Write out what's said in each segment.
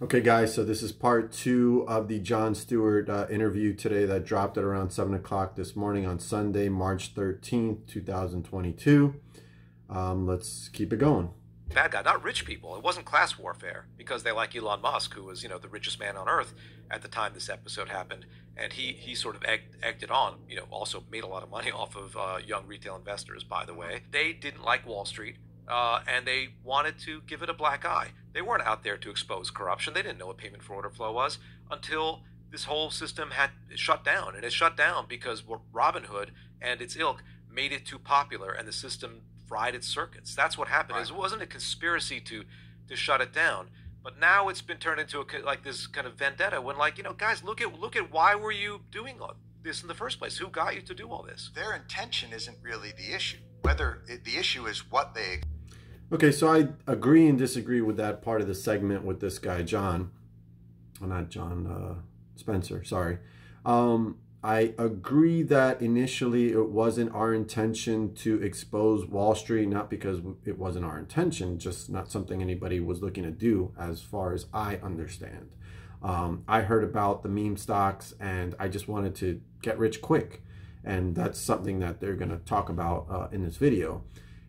Okay, guys, so this is part 2 of the Jon Stewart interview today that dropped at around 7 o'clock this morning on Sunday, March 13th, 2022. Let's keep it going. Bad guy, not rich people. It wasn't class warfare because they like Elon Musk, who was, the richest man on earth at the time this episode happened. And he sort of egged it on, also made a lot of money off of young retail investors, by the way. They didn't like Wall Street. And they wanted to give it a black eye. They weren't out there to expose corruption. They didn't know what payment for order flow was until this whole system had shut down. And it shut down because Robinhood and its ilk made it too popular and the system fried its circuits. That's what happened. Right. It wasn't a conspiracy to shut it down. But now it's been turned into like this kind of vendetta when, guys, look at why were you doing all this in the first place? Who got you to do all this? Their intention isn't really the issue. The issue is what they... Okay, so I agree and disagree with that part of the segment with this guy, John. Well, not John, Spencer, sorry. I agree that initially it wasn't our intention to expose Wall Street, not because it wasn't our intention, just not something anybody was looking to do as far as I understand. I heard about the meme stocks and I just wanted to get rich quick. And that's something that they're going to talk about in this video.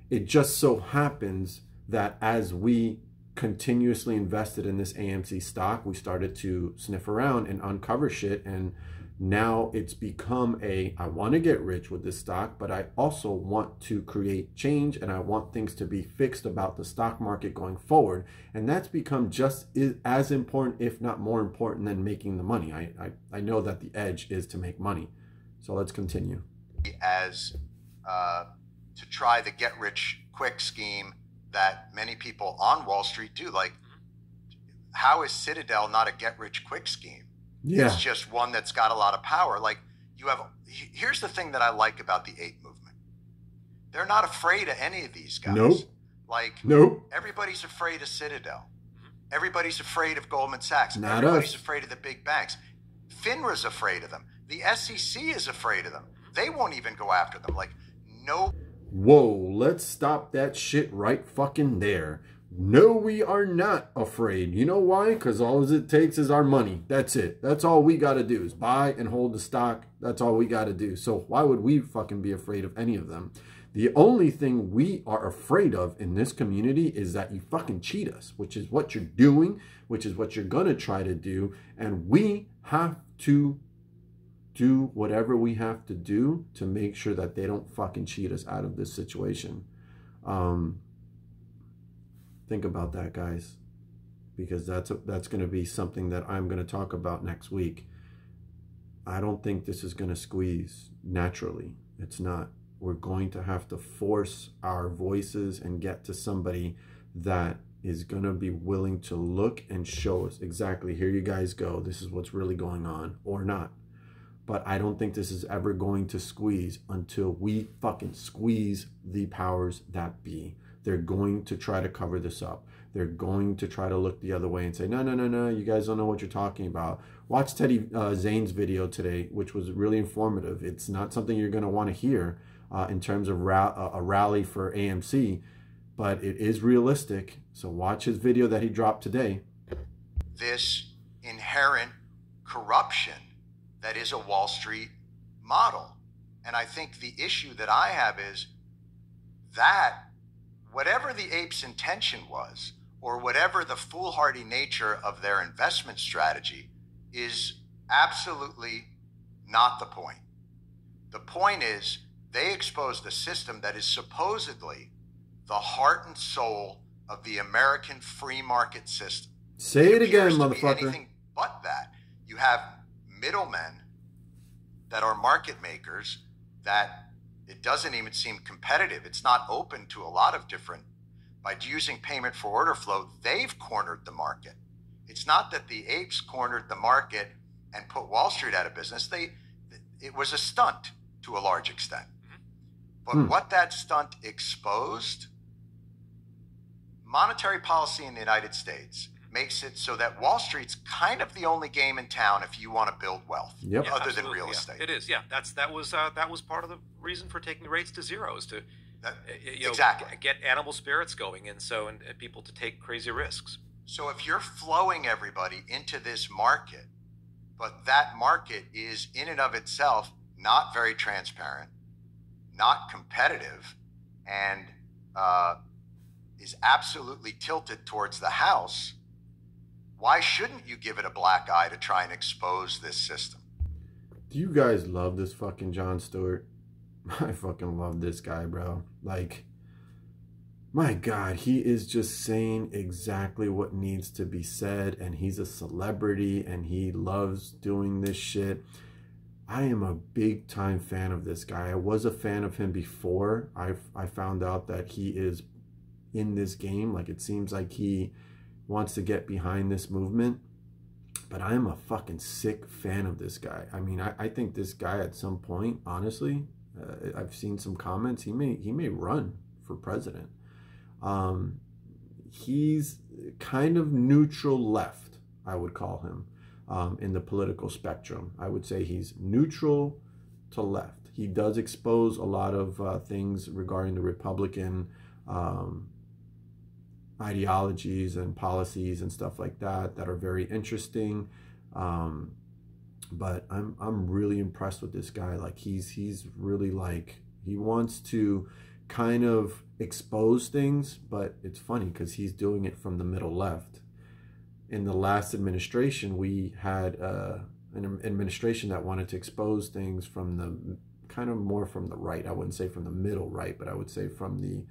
It just so happens that as we continuously invested in this AMC stock, we started to sniff around and uncover shit. And now it's become I want to get rich with this stock, but I also want to create change and I want things to be fixed about the stock market going forward. And that's become just as important, if not more important than making the money. I know that the edge is to make money. So let's continue. As to try the get rich quick scheme that many people on Wall Street do. Like, how is Citadel not a get rich quick scheme? Yeah. It's just one that's got a lot of power. Like, here's the thing that I like about the ape movement. They're not afraid of any of these guys. Nope. Nope. Everybody's afraid of Citadel. Everybody's afraid of Goldman Sachs. Not Everybody's us. afraid of the big banks. FINRA's afraid of them. The SEC is afraid of them. They won't even go after them. No. Whoa, let's stop that shit right fucking there. No, we are not afraid. You know why? Because all it takes is our money. That's it. That's all we got to do is buy and hold the stock. That's all we got to do. So why would we fucking be afraid of any of them? The only thing we are afraid of in this community is that you fucking cheat us, which is what you're doing, which is what you're going to try to do. And we have to do whatever we have to do to make sure that they don't fucking cheat us out of this situation. Think about that, guys, because that's going to be something that I'm going to talk about next week. I don't think this is going to squeeze naturally. It's not. We're going to have to force our voices and get to somebody that is going to be willing to look and show us exactly, here you guys go, this is what's really going on, or not. But I don't think this is ever going to squeeze until we fucking squeeze the powers that be. They're going to try to cover this up. They're going to try to look the other way and say, no, no, no, no, you guys don't know what you're talking about. Watch Zane's video today, which was really informative. It's not something you're going to want to hear in terms of a rally for AMC, but it is realistic. So watch his video that he dropped today. This inherent corruption that is a Wall Street model. And I think the issue that I have is that whatever the apes' intention was, or whatever the foolhardy nature of their investment strategy, is absolutely not the point. The point is they exposed a system that is supposedly the heart and soul of the American free market system. Say it again, appears to be motherfucker. Anything but that. You have middlemen that are market makers that it doesn't even seem competitive. It's not open to a lot of different, by using payment for order flow, they've cornered the market. It's not that the apes cornered the market and put Wall Street out of business. It was a stunt to a large extent. But what that stunt exposed, monetary policy in the United States makes it so that Wall Street's kind of the only game in town if you want to build wealth, other than real estate. It is, yeah. That was part of the reason for taking the rates to zero, is to exactly get animal spirits going, and people to take crazy risks. So if you're flowing everybody into this market, but that market is in and of itself not very transparent, not competitive, and is absolutely tilted towards the house, why shouldn't you give it a black eye to try and expose this system? Do you guys love this fucking Jon Stewart? I fucking love this guy, bro. Like, my God, he is just saying exactly what needs to be said, and he's a celebrity, and he loves doing this shit. I am a big time fan of this guy. I was a fan of him before I found out that he is in this game. Like, it seems like he wants to get behind this movement, but I am a fucking sick fan of this guy. I mean, I think this guy at some point, honestly, I've seen some comments, he may run for president. He's kind of neutral left, I would call him, in the political spectrum. I would say he's neutral to left. He does expose a lot of things regarding the Republican ideologies and policies and stuff like that that are very interesting. But I'm really impressed with this guy. Like, he's really, like, he wants to kind of expose things, but it's funny because he's doing it from the middle left. In the last administration, we had an administration that wanted to expose things from the kind of more from the right. I wouldn't say from the middle right, but I would say from the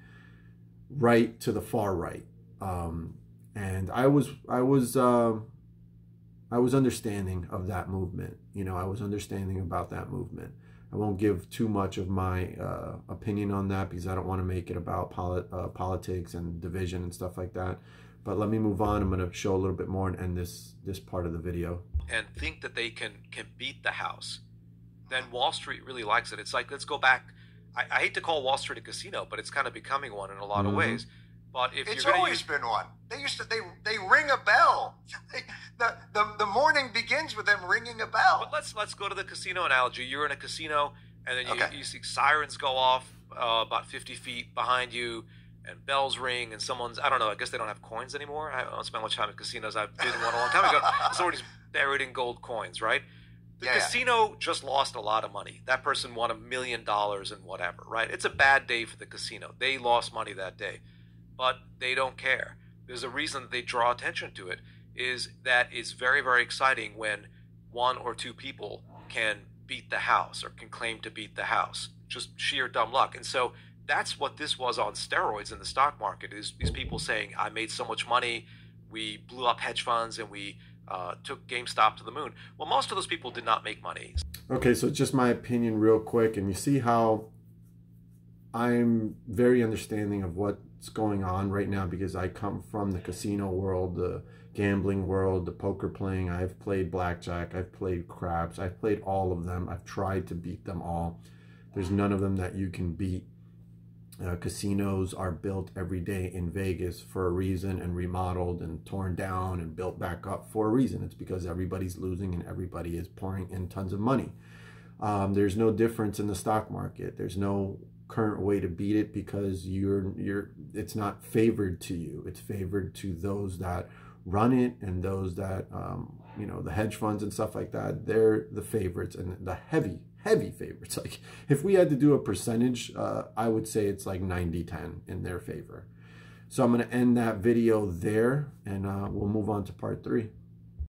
right to the far right. And I was understanding of that movement. You know, I was understanding about that movement. I won't give too much of my opinion on that because I don't want to make it about politics and division and stuff like that. But let me move on. I'm going to show a little bit more and end this part of the video. And think that they can beat the house, then Wall Street really likes it. It's like, let's go back. I hate to call Wall Street a casino, but it's kind of becoming one in a lot of ways. But if it's you're always been one. They used to they ring a bell. The morning begins with them ringing a bell. But let's go to the casino analogy. You're in a casino, and then you see sirens go off about 50 feet behind you, and bells ring, and someone's, I don't know, I guess they don't have coins anymore. I don't spend much time at casinos. I've been in one a long time ago. Somebody's buried in gold coins, right? The casino just lost a lot of money. That person won $1 million and whatever, right? It's a bad day for the casino. They lost money that day, but they don't care. There's a reason that they draw attention to it, is that it's very, very exciting when one or two people can beat the house or can claim to beat the house. Just sheer dumb luck. And so that's what this was on steroids in the stock market, is these people saying, I made so much money, we blew up hedge funds, and we took GameStop to the moon. Well, most of those people did not make money. Okay, so just my opinion real quick, and you see how I'm very understanding of what's going on right now because I come from the casino world, the gambling world, the poker playing. I've played blackjack, I've played craps, I've played all of them. I've tried to beat them all. There's none of them that you can beat. Casinos are built every day in Vegas for a reason, and remodeled and torn down and built back up for a reason. It's because everybody's losing and everybody is pouring in tons of money. There's no difference in the stock market. There's no current way to beat it because it's not favored to you. It's favored to those that run it, and those that you know, the hedge funds and stuff like that. They're the favorites, and the heavy favorites. Like, if we had to do a percentage, I would say it's like 90-10 in their favor. So I'm going to end that video there, and we'll move on to part 3.